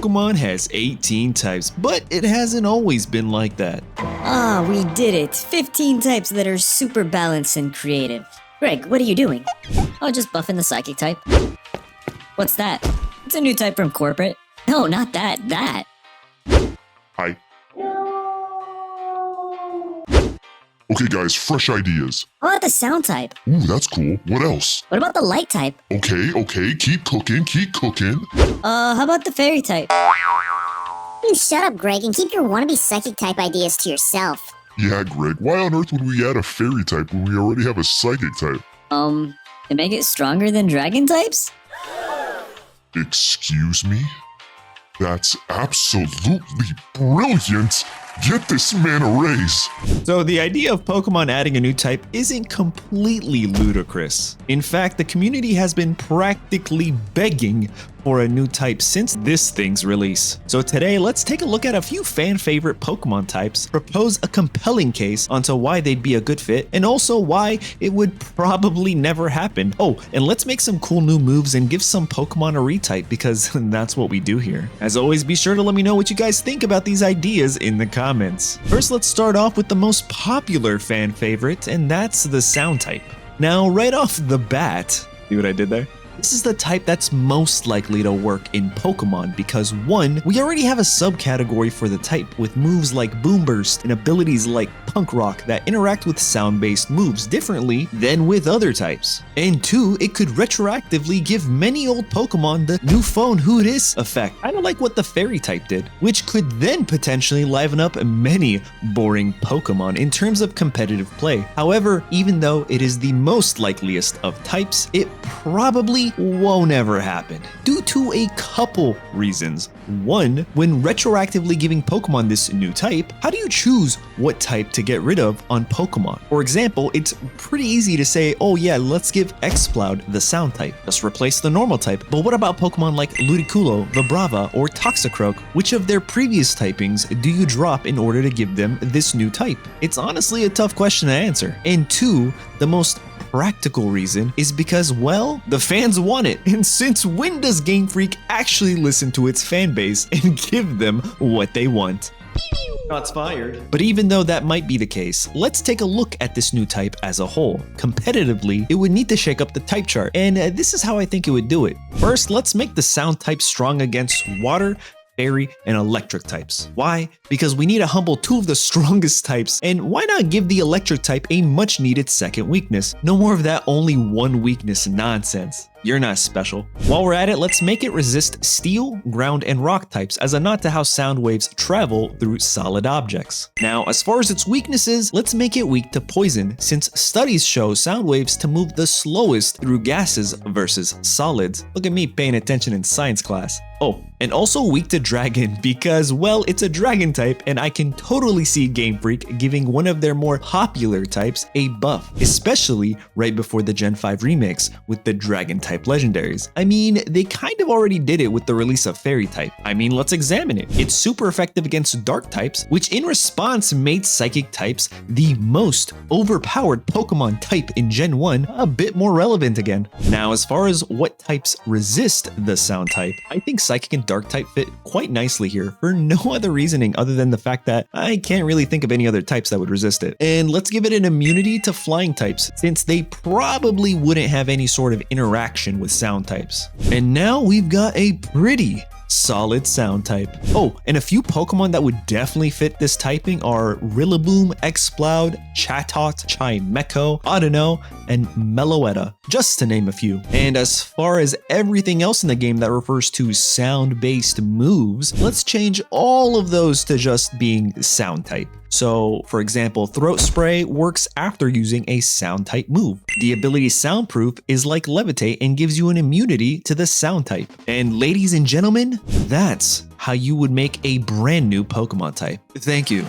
Pokemon has 18 types, but it hasn't always been like that. Ah, we did it. 15 types that are super balanced and creative. Greg, what are you doing? Oh, just buffing the psychic type. What's that? It's a new type from corporate. No, not that, that. Hi. Okay guys, fresh ideas. How about the sound type? Ooh, that's cool. What else? What about the light type? Okay, keep cooking. How about the fairy type? You shut up, Greg, and keep your wannabe psychic type ideas to yourself. Yeah, Greg, why on earth would we add a fairy type when we already have a psychic type? To make it stronger than dragon types? Excuse me? That's absolutely brilliant! Get this man a raise! So the idea of Pokemon adding a new type isn't completely ludicrous. In fact, the community has been practically begging for a new type since this thing's release. So today, let's take a look at a few fan favorite Pokemon types, propose a compelling case onto why they'd be a good fit, and also why it would probably never happen. Oh, and let's make some cool new moves and give some Pokemon a retype, because that's what we do here. As always, be sure to let me know what you guys think about these ideas in the comments. First, let's start off with the most popular fan favorite, and that's the sound type. Now, right off the bat, see what I did there? This is the type that's most likely to work in Pokemon because 1, we already have a subcategory for the type with moves like Boom Burst and abilities like Punk Rock that interact with sound-based moves differently than with other types. And 2, it could retroactively give many old Pokemon the new phone who it is effect, kind of like what the Fairy type did, which could then potentially liven up many boring Pokemon in terms of competitive play. However, even though it is the most likeliest of types, it probably won't ever happen due to a couple reasons. 1, when retroactively giving Pokemon this new type, how do you choose what type to get rid of on Pokemon? For example, it's pretty easy to say, oh yeah, let's give Exploud the sound type. Just replace the normal type. But what about Pokemon like Ludicolo, Vibrava, or Toxicroak? Which of their previous typings do you drop in order to give them this new type? It's honestly a tough question to answer. And 2, the most practical reason is because, well, the fans want it. And since when does Gamefreak actually listen to its fan base and give them what they want? Shots fired. But even though that might be the case, let's take a look at this new type as a whole. Competitively, it would need to shake up the type chart, and this is how I think it would do it. First, let's make the sound type strong against water, fairy, and electric types. Why? Because we need to humble 2 of the strongest types, and why not give the electric type a much needed second weakness? No more of that only one weakness nonsense. You're not special. While we're at it, let's make it resist steel, ground, and rock types as a nod to how sound waves travel through solid objects. Now, as far as its weaknesses, let's make it weak to poison, since studies show sound waves to move the slowest through gases versus solids. Look at me paying attention in science class. Oh, and also weak to dragon because, well, it's a dragon type, and I can totally see Gamefreak giving one of their more popular types a buff, especially right before the Gen 5 remakes with the dragon type legendaries. I mean, they kind of already did it with the release of fairy type. I mean, let's examine it. It's super effective against dark types, which in response made psychic types the most overpowered Pokemon type in Gen 1 a bit more relevant again. Now, as far as what types resist the sound type, I think psychic and dark type fit quite nicely here for no other reasoning other than the fact that I can't really think of any other types that would resist it. And let's give it an immunity to flying types, since they probably wouldn't have any sort of interaction with sound types. And now we've got a pretty solid sound type. Oh, and a few Pokemon that would definitely fit this typing are Rillaboom, Exploud, Chatot, Chimecho, Audino, and Meloetta, just to name a few. And as far as everything else in the game that refers to sound-based moves, let's change all of those to just being sound type. So, for example, Throat Spray works after using a sound type move. The ability Soundproof is like Levitate and gives you an immunity to the sound type. And ladies and gentlemen, that's how you would make a brand new Pokemon type. Thank you.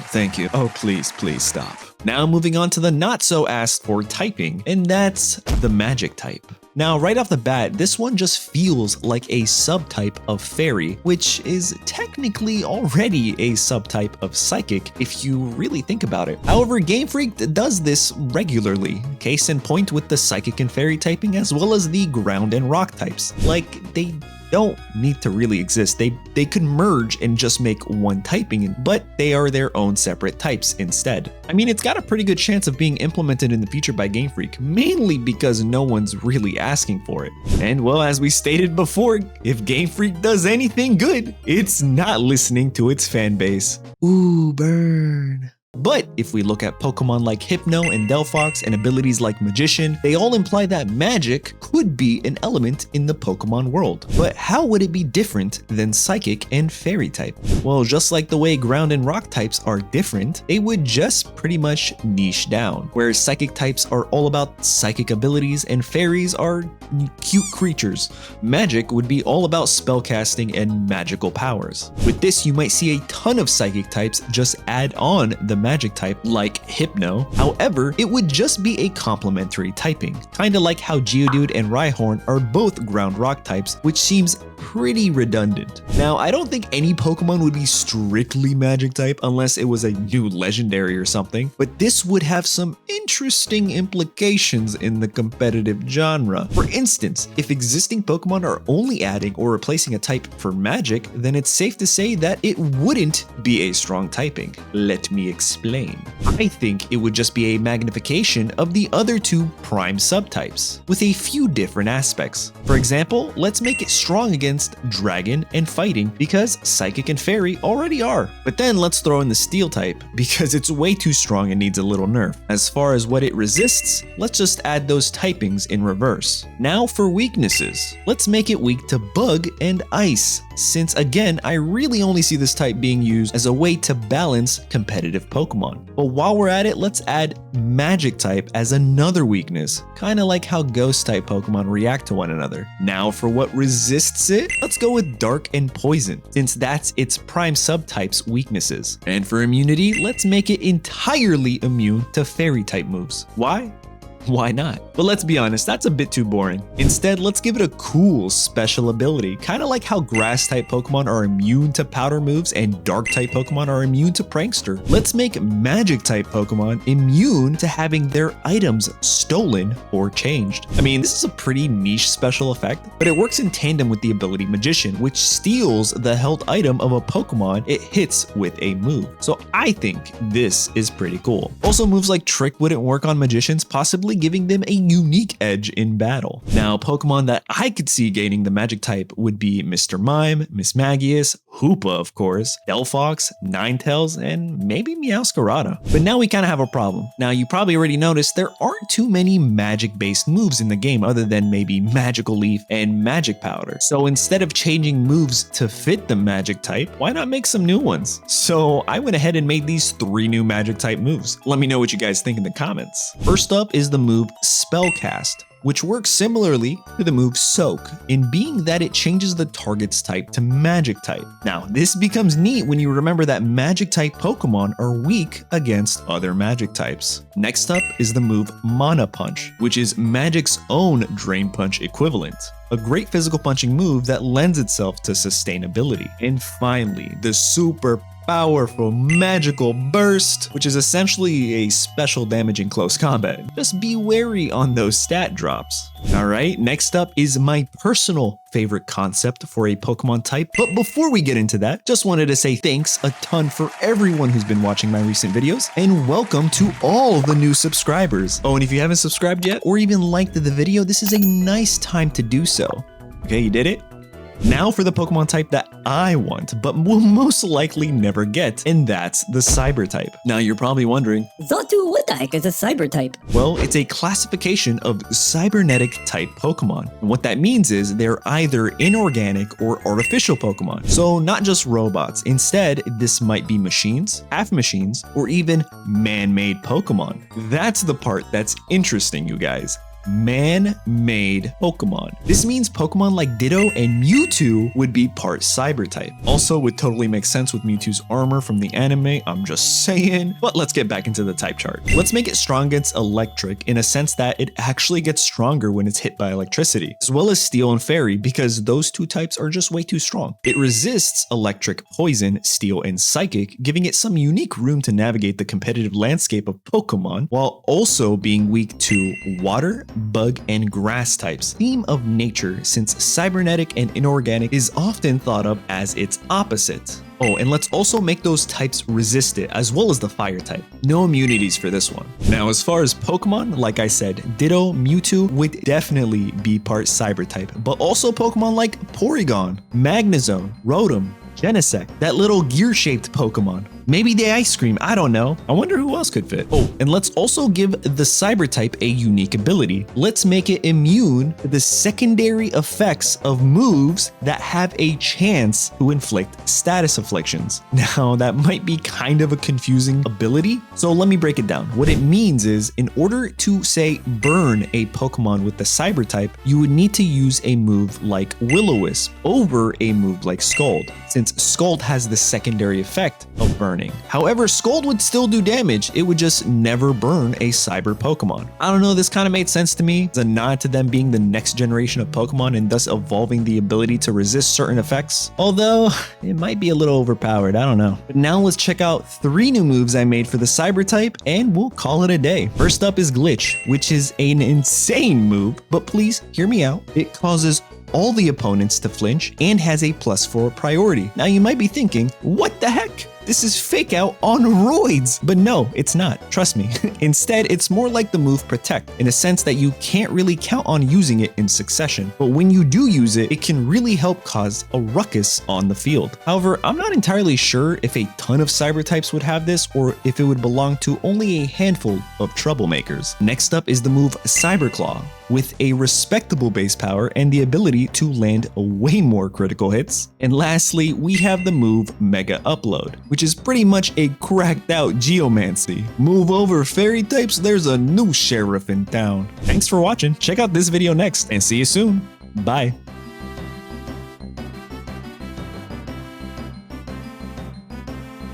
Oh, please stop. Now moving on to the not so asked for typing, and that's the magic type. Now, right off the bat, this one just feels like a subtype of Fairy, which is technically already a subtype of Psychic if you really think about it. However, Gamefreak does this regularly, case in point with the Psychic and Fairy typing as well as the Ground and Rock types. Like, they don't need to really exist. They could merge and just make one typing, but they are their own separate types instead. I mean, it's got a pretty good chance of being implemented in the future by Gamefreak, mainly because no one's really asking for it. And well, as we stated before, if Gamefreak does anything good, it's not listening to its fan base. Ooh, burn. But if we look at Pokemon like Hypno and Delphox and abilities like Magician, they all imply that magic could be an element in the Pokemon world. But how would it be different than Psychic and Fairy type? Well, just like the way Ground and Rock types are different, they would just pretty much niche down. Whereas Psychic types are all about psychic abilities and Fairies are cute creatures. Magic would be all about spellcasting and magical powers. With this, you might see a ton of Psychic types just add on the magic type like Hypno. However, it would just be a complementary typing, kinda like how Geodude and Rhyhorn are both ground rock types, which seems pretty redundant. Now, I don't think any Pokemon would be strictly magic type unless it was a new legendary or something, but this would have some interesting implications in the competitive genre. For instance, if existing Pokemon are only adding or replacing a type for magic, then it's safe to say that it wouldn't be a strong typing. Let me explain. I think it would just be a magnification of the other two prime subtypes, with a few different aspects. For example, let's make it strong against Dragon and Fighting because Psychic and Fairy already are. But then let's throw in the Steel type because it's way too strong and needs a little nerf. As far as what it resists, let's just add those typings in reverse. Now for weaknesses. Let's make it weak to Bug and Ice, since again, I really only see this type being used as a way to balance competitive Pokemon. But while we're at it, let's add Magic type as another weakness, kinda like how Ghost type Pokemon react to one another. Now for what resists it, let's go with Dark and Poison, since that's its prime subtype's weaknesses. And for immunity, let's make it entirely immune to Fairy type moves. Why? Why not? But let's be honest, that's a bit too boring. Instead, let's give it a cool special ability, kind of like how grass type Pokemon are immune to powder moves and dark type Pokemon are immune to Prankster. Let's make magic type Pokemon immune to having their items stolen or changed. I mean, this is a pretty niche special effect, but it works in tandem with the ability Magician, which steals the health item of a Pokemon it hits with a move. So I think this is pretty cool. Also, moves like Trick wouldn't work on Magicians, possibly giving them a unique edge in battle. Now, Pokemon that I could see gaining the magic type would be Mr. Mime, Miss Magius, Hoopa of course, Delphox, Ninetales, and maybe Meowscarada. But now we kind of have a problem. Now, you probably already noticed there aren't too many magic-based moves in the game other than maybe Magical Leaf and Magic Powder. So instead of changing moves to fit the magic type, why not make some new ones? So I went ahead and made these 3 new magic type moves. Let me know what you guys think in the comments. First up is the move Spellcast, which works similarly to the move Soak, in being that it changes the target's type to magic type. Now, this becomes neat when you remember that magic type Pokemon are weak against other magic types. Next up is the move Mana Punch, which is Magic's own Drain Punch equivalent. A great physical punching move that lends itself to sustainability. And finally, the super powerful magical burst, which is essentially a special damage in close combat. Just be wary on those stat drops. Alright, next up is my personal favorite concept for a Pokemon type. But before we get into that, just wanted to say thanks a ton for everyone who's been watching my recent videos, and welcome to all the new subscribers. Oh, and if you haven't subscribed yet, or even liked the video, this is a nice time to do so. Okay, you did it? Now for the Pokemon type that I want, but will most likely never get, and that's the Cyber type. Now you're probably wondering, Zotu, what the heck is a cyber type? well, it's a classification of cybernetic type Pokemon. And what that means is they're either inorganic or artificial Pokemon. So not just robots. Instead, this might be machines, half machines, or even man-made Pokemon. That's the part that's interesting, you guys. Man-made Pokemon. This means Pokemon like Ditto and Mewtwo would be part Cyber type. Also would totally make sense with Mewtwo's armor from the anime, I'm just saying. But let's get back into the type chart. Let's make it strong against Electric in a sense that it actually gets stronger when it's hit by electricity, as well as Steel and Fairy because those two types are just way too strong. It resists Electric, Poison, Steel, and Psychic, giving it some unique room to navigate the competitive landscape of Pokemon while also being weak to Water, bug, and grass types. Theme of nature, since cybernetic and inorganic is often thought of as its opposite. Oh, and let's also make those types resistant as well as the fire type. No immunities for this one. Now, as far as Pokemon, like I said, Ditto, Mewtwo would definitely be part cyber type, but also Pokemon like Porygon, Magnezone, Rotom, Genesect, that little gear-shaped Pokemon. Maybe the ice cream, I don't know. I wonder who else could fit. Oh, and let's also give the cyber type a unique ability. Let's make it immune to the secondary effects of moves that have a chance to inflict status afflictions. Now, that might be kind of a confusing ability, so let me break it down. What it means is, in order to, say, burn a Pokemon with the cyber type, you would need to use a move like Will-O-Wisp over a move like Scald, since Scald has the secondary effect of burning. However, Scald would still do damage, it would just never burn a cyber Pokemon. I don't know, this kind of made sense to me. It's a nod to them being the next generation of Pokemon and thus evolving the ability to resist certain effects. Although, it might be a little overpowered, I don't know. But now let's check out 3 new moves I made for the cyber type and we'll call it a day. First up is Glitch, which is an insane move, but please hear me out. It causes all the opponents to flinch and has a +4 priority. Now you might be thinking, what the heck? This is fake out on roids. But no, it's not. Trust me. Instead, it's more like the move Protect, in a sense that you can't really count on using it in succession. But when you do use it, it can really help cause a ruckus on the field. However, I'm not entirely sure if a ton of cyber types would have this or if it would belong to only a handful of troublemakers. Next up is the move Cyber Claw, with a respectable base power and the ability to land way more critical hits. And lastly, we have the move Mega Upload, which is pretty much a cracked out geomancy. Move over fairy types, there's a new sheriff in town. Thanks for watching, check out this video next, and see you soon. Bye.